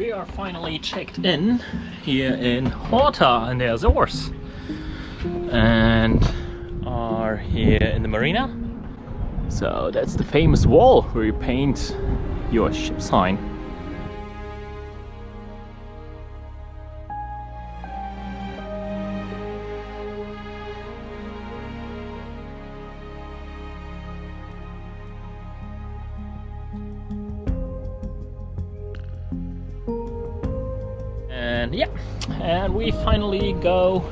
We are finally checked in here in Horta in the Azores and are here in the marina. So that's the famous wall where you paint your ship sign. And yeah, and we finally go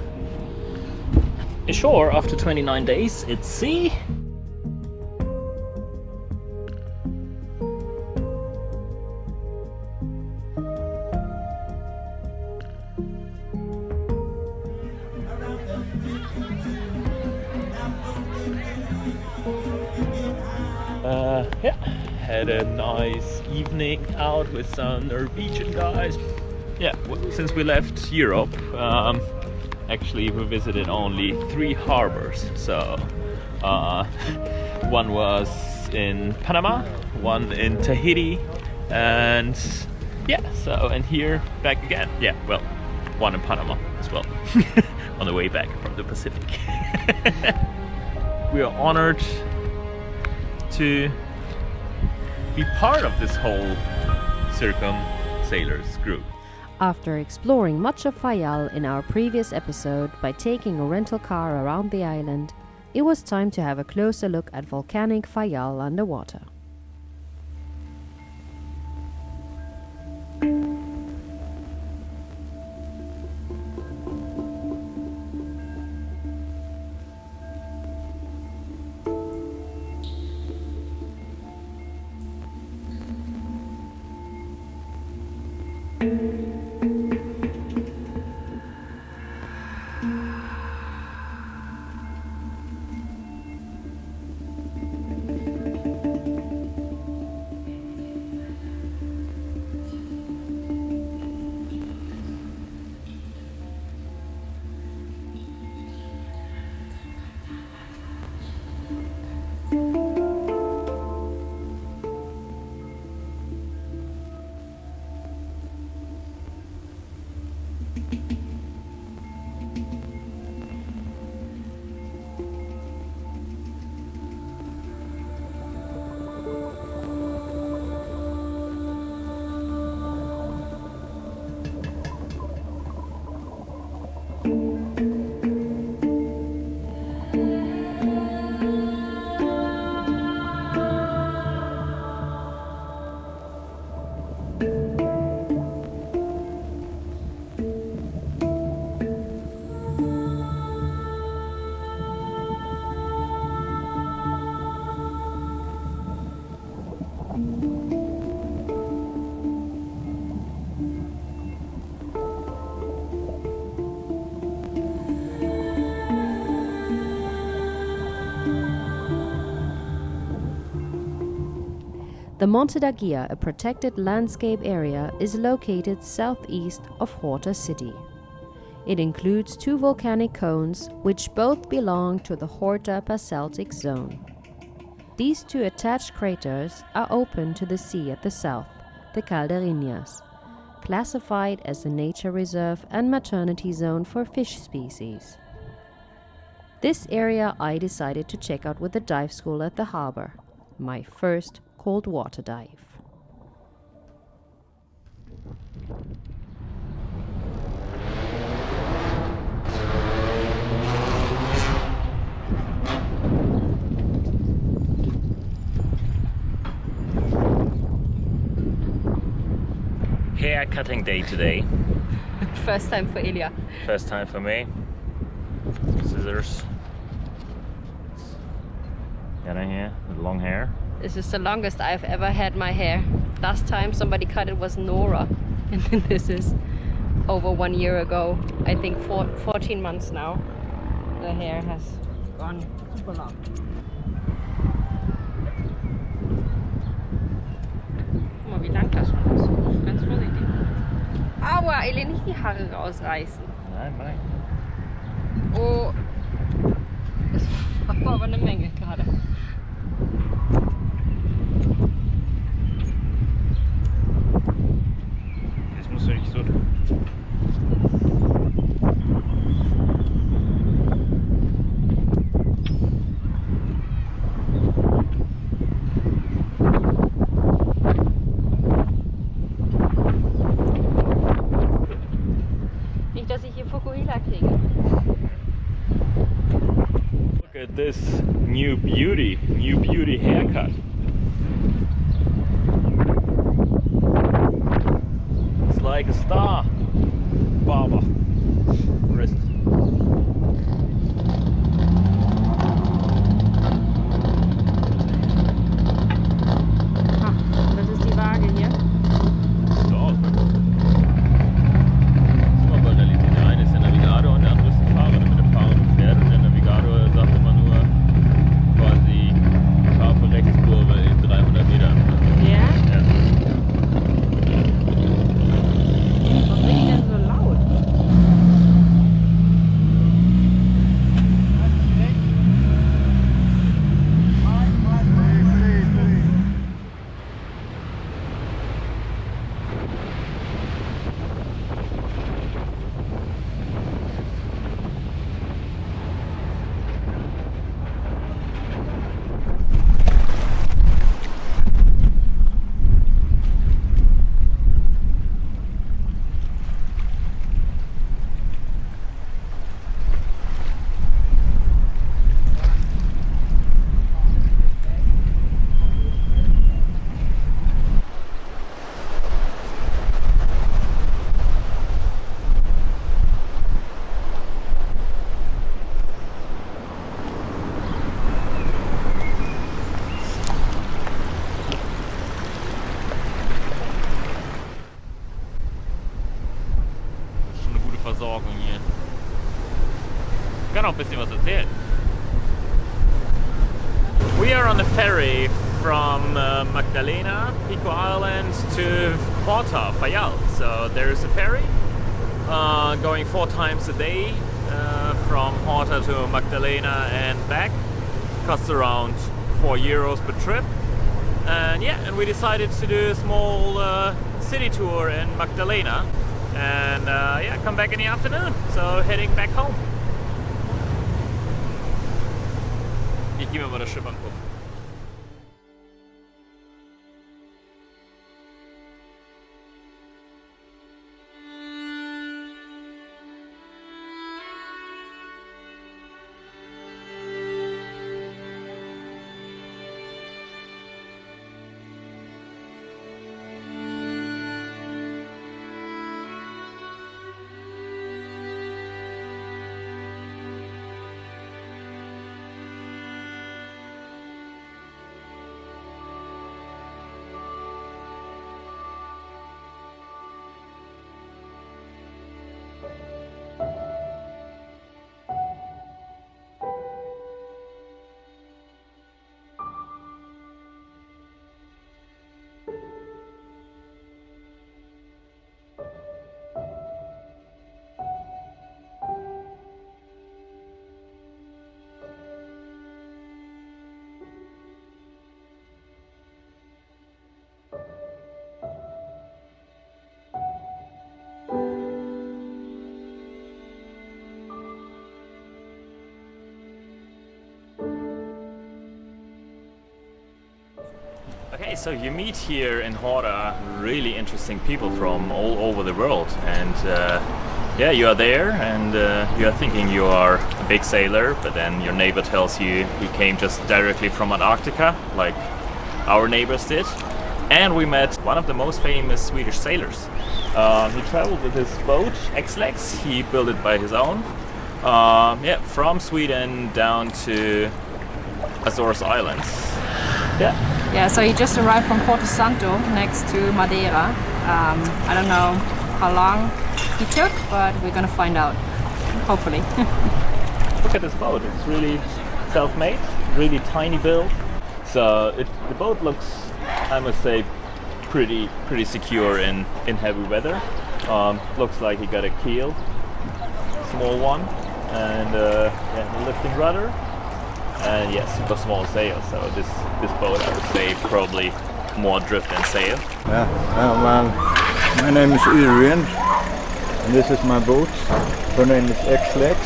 ashore after 29 days at sea. Yeah, had a nice evening out with some Norwegian guys. Yeah, since we left Europe, actually we visited only 3 harbors. So one was in Panama, one in Tahiti, and yeah, so and here back again. Yeah, well, one in Panama as well on the way back from the Pacific. We are honored to be part of this whole Sailors group. After exploring much of Faial in our previous episode by taking a rental car around the island, it was time to have a closer look at volcanic Faial underwater. The Monte d'Agia, a protected landscape area, is located southeast of Horta city. It includes 2 volcanic cones, which both belong to the Horta basaltic zone. These 2 attached craters are open to the sea at the south, the Calderinas, classified as a nature reserve and maternity zone for fish species. This area I decided to check out with the dive school at the harbor, my first cold water dive. Hair cutting day today. First time for Ilya. First time for me. Scissors. Janna here with long hair. This is the longest I've ever had my hair. Last time somebody cut it was Nora, and this is over 1 year ago. I think 14 months now. The hair has gone super long. Guck mal, wie lang das schon ist. Ganz vorsichtig. Aua, Ilya, nicht die Haare rausreißen. Nein, nein. Oh, das war aber eine Menge gerade. this new beauty haircut. It's like a star barber wrist. Das ist die Waage hier. So. Sind wir bei der Linie. Der eine ist der Navigator und der andere ist der Fahrer, damit der Fahrer fährt und der Navigator sagt immer nur quasi scharfe Rechtskurve in 300 Metern. Ja? Ja. Warum sind die denn so laut? Schon eine gute Versorgung hier. Ich kann auch ein bisschen was erzählen. We are on the ferry from Magdalena, Pico Island to Horta, Faial. So there's a ferry going 4 times a day from Horta to Magdalena and back. Costs around €4 per trip. And yeah, and we decided to do a small city tour in Magdalena and yeah, come back in the afternoon. So heading back home. Ich gehe mir mal das Schiff angucken. Okay, so you meet here in Horta really interesting people from all over the world, and yeah, you are there and you are thinking you are a big sailor, but then your neighbor tells you he came just directly from Antarctica, like our neighbors did. And we met one of the most famous Swedish sailors. He traveled with his boat, X-Lex. He built it by his own. Yeah, from Sweden down to Azores Islands. Yeah. Yeah, so he just arrived from Porto Santo next to Madeira. I don't know how long he took, but we're gonna find out, hopefully. Look at this boat, it's really self-made, really tiny build. So the boat looks, I must say, pretty secure in heavy weather. Looks like he got a keel, small one, and yeah, the lifting rudder. And yes, super small sail, so this boat I would say probably more drift than sail. Yeah, well, my name is Yrvind and this is my boat. Her name is X-Lex.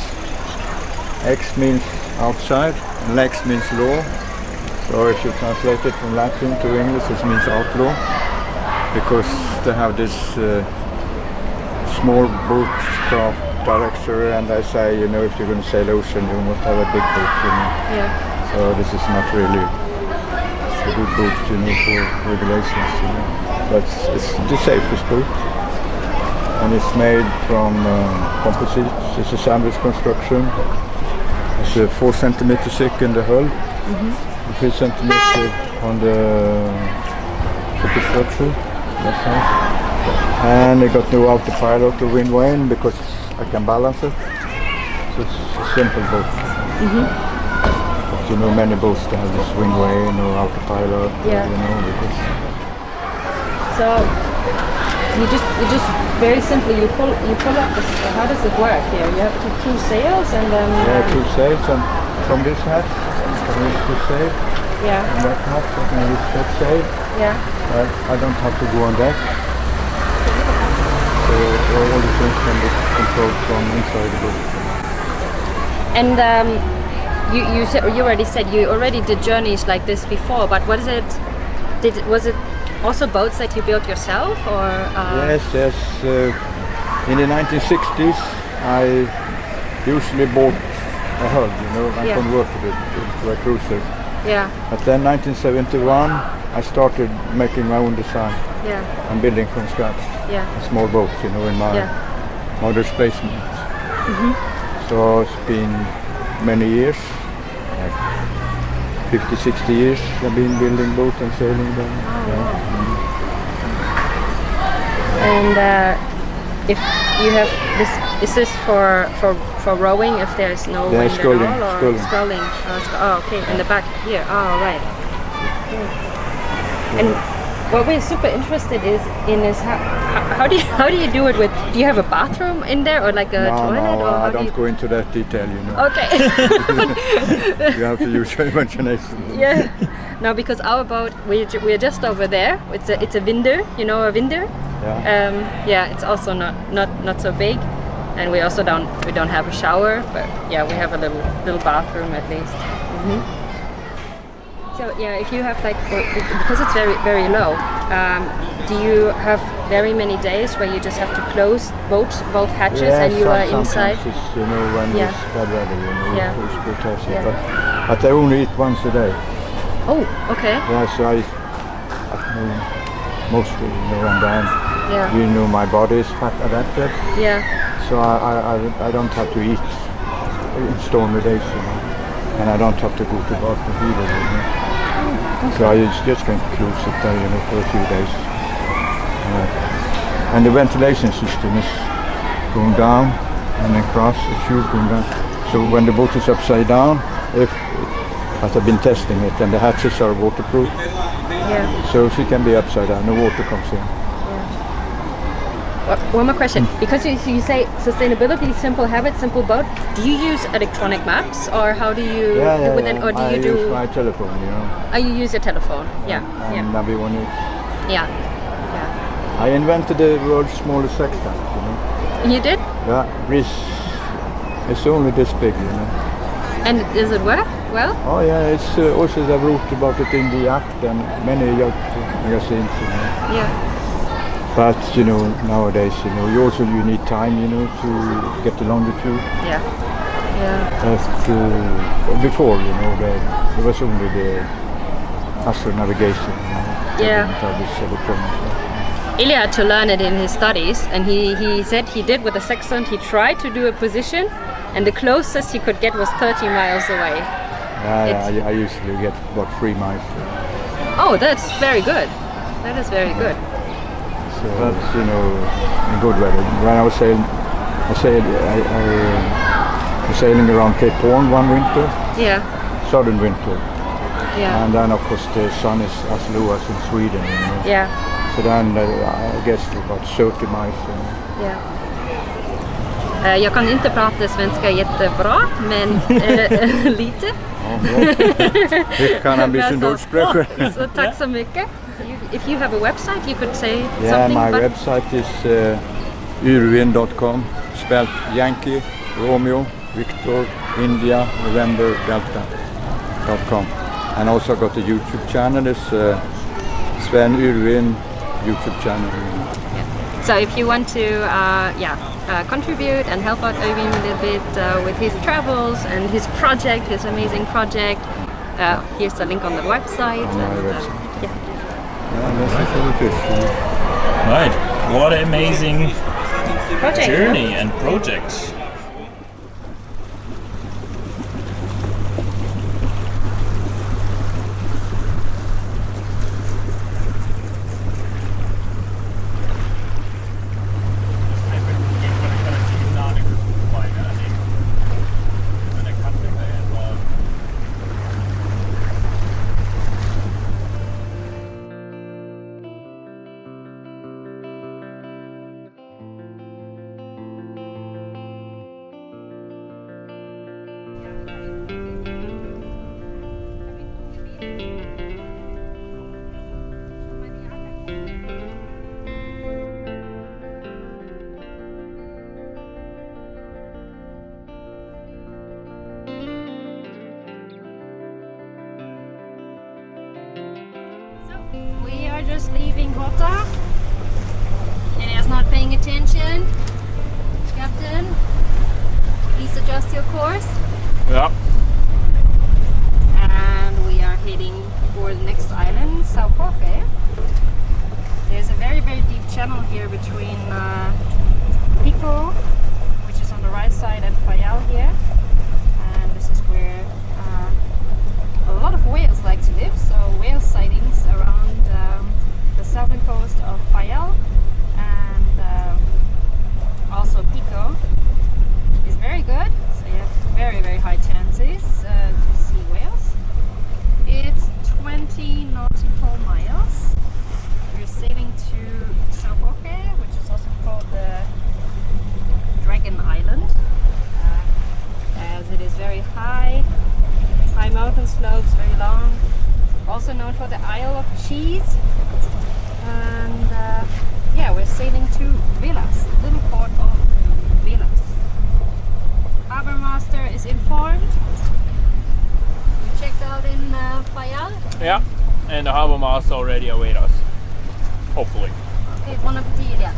X means outside and Lex means law. So if you translate it from Latin to English, it means outlaw. Because they have this small boat craft director, and I say, you know, if you're going to sail ocean, you must have a big boat, you know. Yeah. So this is not really a good boat, you know, for regulations, you know. But it's the safest boat, and it's made from composites. It's a sandwich construction. It's 4 centimeters thick in the hull, 3 centimeters on the superstructure. That's nice. And I got no autopilot or wind vane because I can balance it. So it's a simple boat. But you know, many boats that have this wind vane or autopilot. Yeah. You know, because So you just very simply you pull up the. How does it work here? You have two sails and then. yeah, 2 sails, and from this hatch you can use this sail. Yeah. And that hatch I can use that sail. Yeah. I don't have to go on deck. So all the things can be controlled from inside the boat. And you already said you already did journeys like this before, but what is it? Was it also boats that you built yourself, or? Yes. In the 1960s, I usually bought a hull, you know, and Yeah. converted it into a cruiser. Yeah. But then 1971, I started making my own design Yeah. and building from scratch. Yeah. A small boat, you know, in my Yeah. mother's basement. So it's been many years, like 50, 60 years I've been building boats and sailing them. And if you have this, is this for rowing if there's no Yeah, wind sculling, at all, or sculling. sculling? Oh, okay. In the back here. Oh, right. And what we're super interested in is how do you do it with? Do you have a bathroom in there or like a toilet? No, or how I do don't you... go into that detail, you know. Okay. You have to use your imagination. Yeah. No, because our boat, we're just over there. It's a window. You know a window? Yeah. Yeah. It's also not so big, and we also don't have a shower, but yeah, we have a little bathroom at least. So yeah, if you have like, because it's very low, do you have very many days where you just have to close both hatches and you are inside? Sometimes it's, you know, when Yeah. it's bad weather, you know, Yeah. it's good to have it. Yeah. But I only eat once a day. Oh, okay. Yeah, so I know mostly, you know, and then Yeah. you know my body is fat adapted, Yeah. so I don't have to eat in stormy days, you know, and I don't have to go to bathroom either, you know. So I just can close it there, you know, for a few days. And the ventilation system is going down and across the tube going down. So when the boat is upside down, but I've been testing it, and the hatches are waterproof. Yeah. So she can be upside down, the water comes in. One more question. Because you say sustainability, simple habit, simple boat. Do you use electronic maps, or how do you do it? Or do I you do? use my telephone, you know. Oh, you use your telephone. Yeah. And Yeah. Navionics. Yeah. I invented the world's smallest sextant, you know. You did? Yeah, it's only this big, you know. And does it work well? Oh yeah, it's also I wrote about it in the Act and many yacht magazines, you know. Yeah. But you know, nowadays, you know, you need time, you know, to get the longitude. Yeah. Yeah. Before, you know, there was only the astronavigation. You know. They Yeah. didn't have this electronic stuff. Ilya had to learn it in his studies, and he said he did with the sextant. He tried to do a position, and the closest he could get was 30 miles away. Yeah, I usually get about 3 miles. Oh, that's very good. That is very good. So it's, you know, in good weather. When I was sailing, I was sailing around Cape Horn one winter, Yeah. southern winter, Yeah. and then of course the sun is as low as in Sweden, you know. Yeah. So then I guess about 30 miles. You know. Ja. Jag kan inte prata svenska jättebra, men lite. Ja, bra. Det kan han bli sin dårspråk. Så tack så mycket. If you have a website, you could say Yeah, something. my website is yrvind.com, spelled Yankee, Romeo, Victor, India, November, Delta.com. And also got a YouTube channel, it's Sven Yrvind YouTube channel. So if you want to, contribute and help out Yrvind a little bit with his travels and his project, his amazing project. Here's the link on the website. Right, what an amazing journey and project. We are just leaving Horta. Elias not paying attention. Captain, please adjust your course. Yeah. And we are heading for the next island, Sao Jorge. There's a very, very deep channel here between Pico, which is on the right side, and Faial here. And this is where a lot of whales like to live, so whale sightings around the southern coast of Faial and also Pico is very good, so you have very, very high chances to see whales. It's 20 nautical miles. We're sailing to Sao Jorge, which is also called the Dragon Island, as it is very high mountain slopes, very long. Also known for the Isle of Cheese. And yeah, we're sailing to Velas, the little port of Velas. Harbor master is informed. We checked out in Faial. Yeah, and the harbor master already await us. Hopefully. Okay, bon appetit, yeah.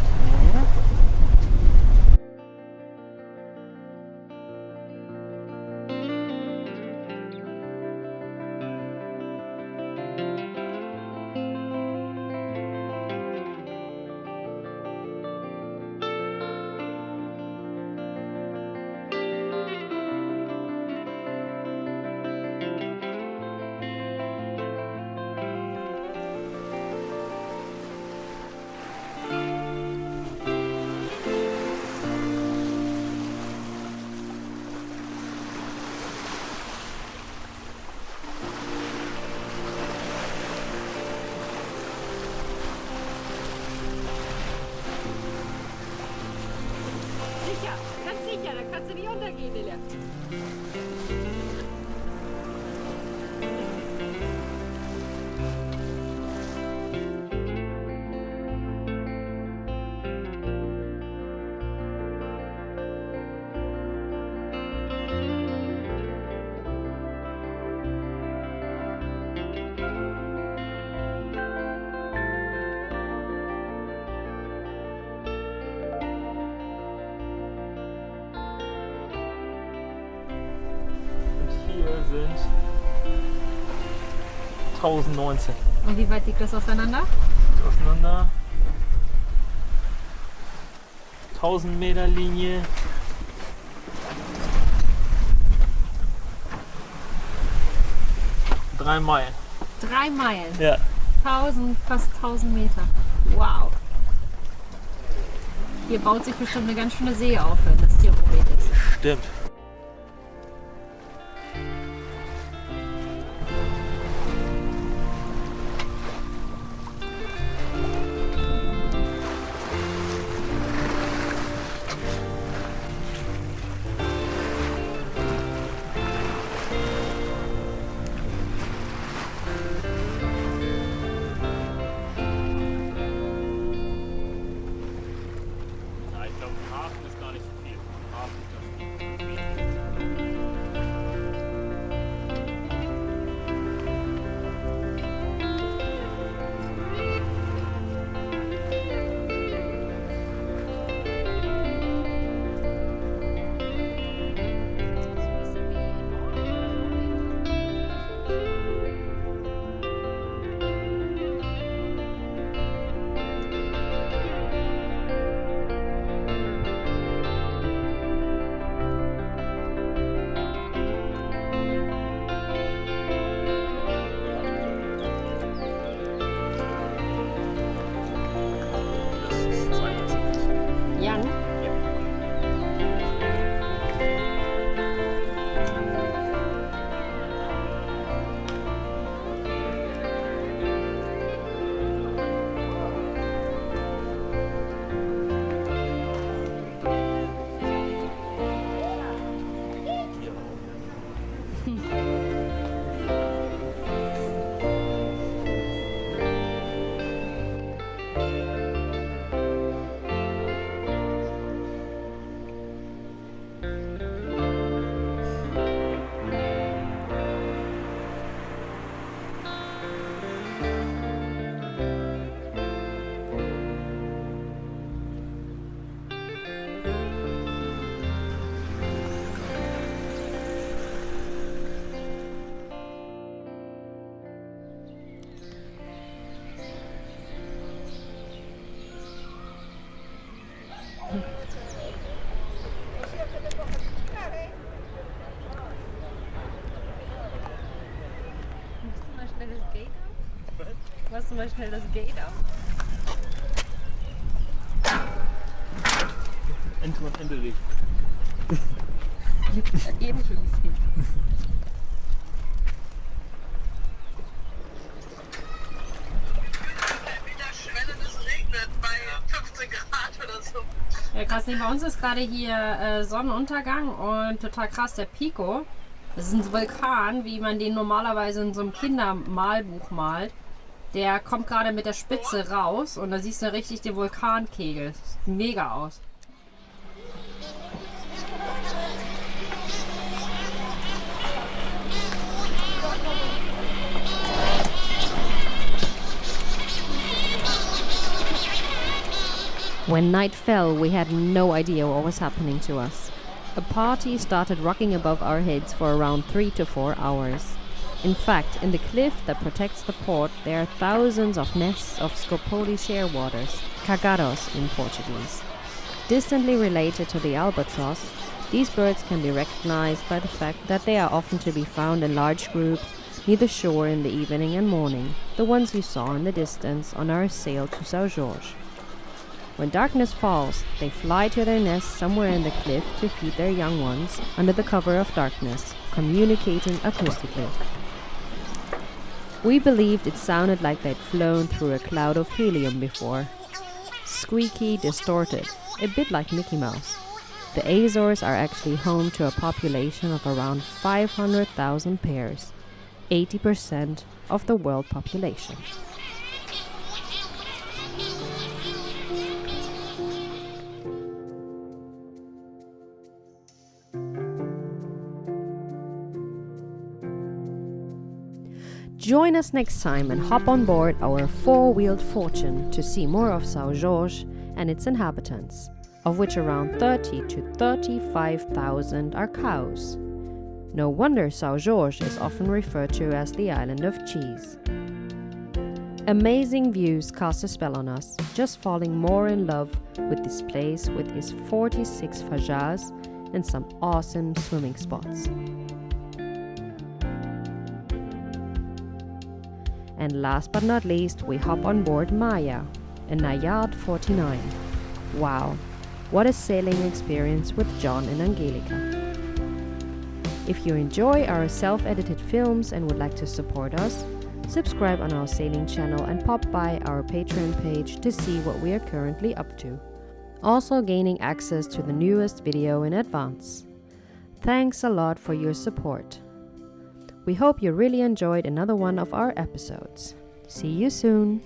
sicher, da kannst du nicht untergehen, Lilja. Hier sind 1019. Und wie weit liegt das auseinander? Auseinander. 1000 Meter Linie. Drei Meilen. 3 Meilen. Ja. 1000, fast 1000 Meter. Wow. Hier baut sich bestimmt eine ganz schöne See auf, wenn das Tierproblem ist. Stimmt. Ich glaube, Hafen ist gar nicht so viel. Hafen ist schnell das Gate auf? Machst du mal schnell das Gate auf? Ende liegt. Ich hab eben schon gesehen. Ja, krass, nee, bei uns ist gerade hier Sonnenuntergang und total krass, der Pico. Das ist ein Vulkan, wie man den normalerweise in so einem Kindermalbuch malt. Der kommt gerade mit der Spitze raus und da siehst du richtig den Vulkankegel. Das sieht mega aus. When night fell, we had no idea what was happening to us. A party started rocking above our heads for around 3 to 4 hours. In fact, in the cliff that protects the port, there are thousands of nests of Scopoli shearwaters, cagaros in Portuguese. Distantly related to the albatross, these birds can be recognized by the fact that they are often to be found in large groups near the shore in the evening and morning, the ones you saw in the distance on our sail to Sao Jorge. When darkness falls, they fly to their nests somewhere in the cliff to feed their young ones under the cover of darkness, communicating acoustically. We believed it sounded like they'd flown through a cloud of helium before. Squeaky, distorted, a bit like Mickey Mouse. The Azores are actually home to a population of around 500,000 pairs, 80% of the world population. Join us next time and hop on board our four-wheeled fortune to see more of Sao Jorge and its inhabitants, of which around 30 to 35,000 are cows. No wonder Sao Jorge is often referred to as the island of cheese. Amazing views cast a spell on us, just falling more in love with this place with its 46 fajas and some awesome swimming spots. And last but not least, we hop on board Maya, a Nayard 49. Wow, what a sailing experience with John and Angelica. If you enjoy our self-edited films and would like to support us, subscribe on our sailing channel and pop by our Patreon page to see what we are currently up to. Also gaining access to the newest video in advance. Thanks a lot for your support. We hope you really enjoyed another one of our episodes. See you soon!